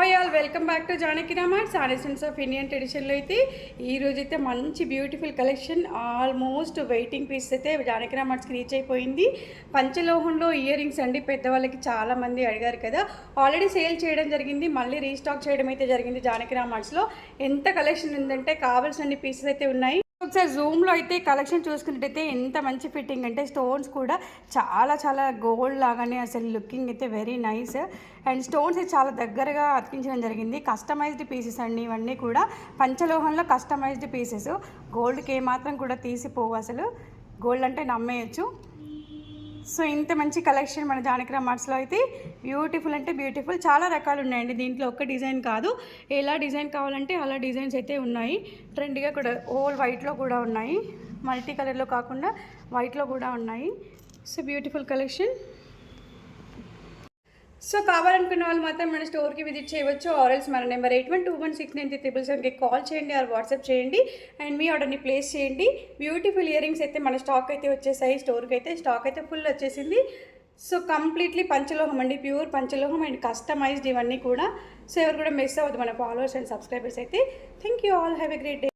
Hi all, welcome back to Janaki Ramart saris of Indian ట్రెడిషన్లో అయితే ఈరోజు అయితే మంచి beautiful collection almost weighting piece అయితే జానకి రామార్ట్స్కి రీచ్ అయిపోయింది. పంచలోహంలో ఇయర్ రింగ్స్ అండి, పెద్దవాళ్ళకి చాలామంది అడిగారు కదా, ఆల్రెడీ సేల్ చేయడం జరిగింది, మళ్ళీ రీస్టాక్ చేయడం అయితే జరిగింది. జానకి రామార్ట్స్లో ఎంత కలెక్షన్ ఉందంటే కావాల్సిన పీసెస్ అయితే ఉన్నాయి. ఒకసారి జూమ్లో అయితే కలెక్షన్ చూసుకున్నట్టయితే ఎంత మంచి ఫిట్టింగ్ అంటే స్టోన్స్ కూడా చాలా గోల్డ్ లాగానే అసలు లుకింగ్ అయితే వెరీ నైస్. అండ్ స్టోన్స్ చాలా దగ్గరగా అతికించడం జరిగింది. కస్టమైజ్డ్ పీసెస్ అండి ఇవన్నీ కూడా, పంచలోహంలో కస్టమైజ్డ్ పీసెస్. గోల్డ్కి ఏమాత్రం కూడా తీసిపోవు, అసలు గోల్డ్ అంటే నమ్మేయచ్చు. సో ఇంత మంచి కలెక్షన్ మన జానకి రామార్ట్స్లో అయితే బ్యూటిఫుల్ అంటే బ్యూటిఫుల్, చాలా రకాలు ఉన్నాయండి. దీంట్లో ఒక్క డిజైన్ కాదు, ఎలా డిజైన్ కావాలంటే అలా డిజైన్స్ అయితే ఉన్నాయి. ట్రెండ్గా కూడా ఓల్ వైట్లో కూడా ఉన్నాయి, మల్టీ కలర్లో కాకుండా వైట్లో కూడా ఉన్నాయి. So beautiful collection. సో కావాలనుకున్న వాళ్ళు మాత్రం మన స్టోర్కి విజిట్ చేయవచ్చు. ఆర్ఎల్స్ మన నెంబర్ 81216937కి కాల్ చేయండి ఆర్ వాట్సాప్ చేయండి అండ్ మీ ఆర్డర్ని ప్లేస్ చేయండి. బ్యూటిఫుల్ ఇయర్ రింగ్స్ అయితే మన స్టాక్ అయితే వచ్చేసాయి. స్టోర్కి అయితే స్టాక్ అయితే ఫుల్ వచ్చేసింది. సో కంప్లీట్లీ పంచలోహం అండి, ప్యూర్ పంచలోహం అండ్ కస్టమైజ్డ్ ఇవన్నీ కూడా. సో ఎవరు కూడా మిస్ అవ్వద్దు మన ఫాలోవర్స్ అండ్ సబ్స్క్రైబర్స్ అయితే. Thank you all, have a great day.